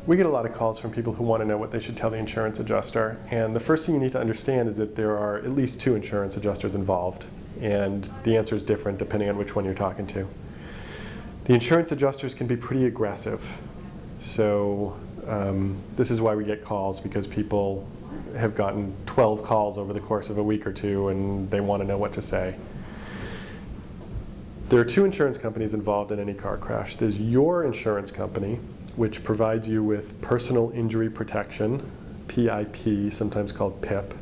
We get a lot of calls from people who want to know what they should tell the insurance adjuster. And the first thing you need to understand is that there are at least 2 insurance adjusters involved. And the answer is different depending on which one you're talking to. The insurance adjusters can be pretty aggressive. So this is why we get calls, because people have gotten 12 calls over the course of a week or 2 and they want to know what to say. There are 2 insurance companies involved in any car crash. There's your insurance company, which provides you with personal injury protection, PIP, sometimes called PIP.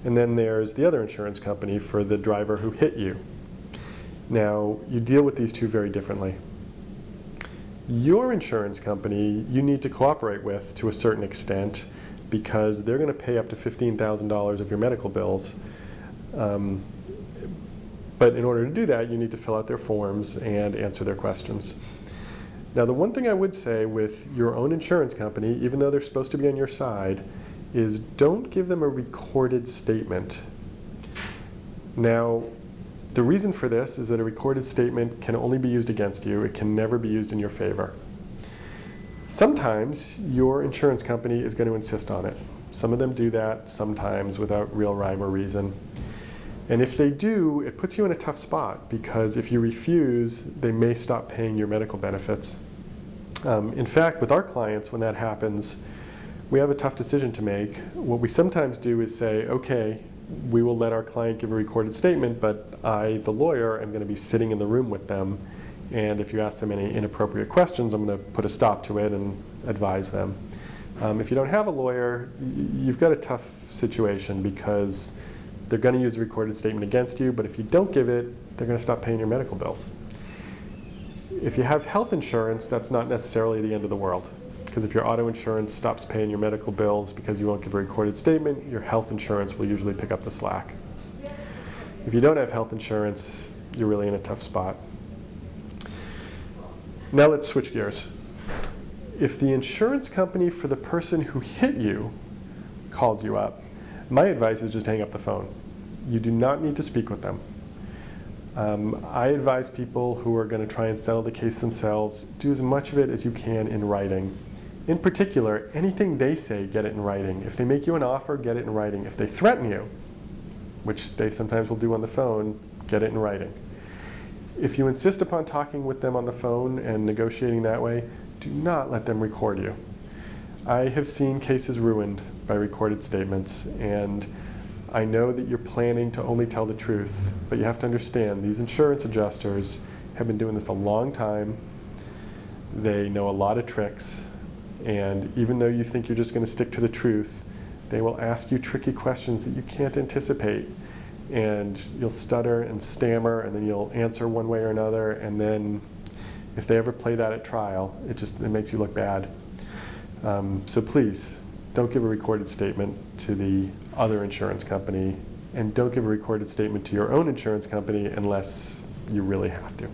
And then there's the other insurance company for the driver who hit you. Now, you deal with these 2 very differently. Your insurance company, you need to cooperate with to a certain extent, because they're going to pay up to $15,000 of your medical bills. But in order to do that, you need to fill out their forms and answer their questions. Now, the one thing I would say with your own insurance company, even though they're supposed to be on your side, is don't give them a recorded statement. Now, the reason for this is that a recorded statement can only be used against you. It can never be used in your favor. Sometimes your insurance company is going to insist on it. Some of them do that, sometimes without real rhyme or reason. And if they do, it puts you in a tough spot, because if you refuse, they may stop paying your medical benefits. In fact, with our clients, when that happens, we have a tough decision to make. What we sometimes do is say, okay, we will let our client give a recorded statement, but I, the lawyer, am going to be sitting in the room with them. And if you ask them any inappropriate questions, I'm going to put a stop to it and advise them. If you don't have a lawyer, you've got a tough situation, because they're going to use a recorded statement against you, but if you don't give it, they're going to stop paying your medical bills. If you have health insurance, that's not necessarily the end of the world, because if your auto insurance stops paying your medical bills because you won't give a recorded statement, your health insurance will usually pick up the slack. If you don't have health insurance, you're really in a tough spot. Now let's switch gears. If the insurance company for the person who hit you calls you up, my advice is just hang up the phone. You do not need to speak with them. I advise people who are going to try and settle the case themselves, do as much of it as you can in writing. In particular, anything they say, get it in writing. If they make you an offer, get it in writing. If they threaten you, which they sometimes will do on the phone, get it in writing. If you insist upon talking with them on the phone and negotiating that way, do not let them record you. I have seen cases ruined by recorded statements, and I know that you're planning to only tell the truth, but you have to understand these insurance adjusters have been doing this a long time. They know a lot of tricks, and even though you think you're just going to stick to the truth, they will ask you tricky questions that you can't anticipate, and you'll stutter and stammer, and then you'll answer one way or another, and then if they ever play that at trial, it makes you look bad. So please, don't give a recorded statement to the other insurance company, and don't give a recorded statement to your own insurance company unless you really have to.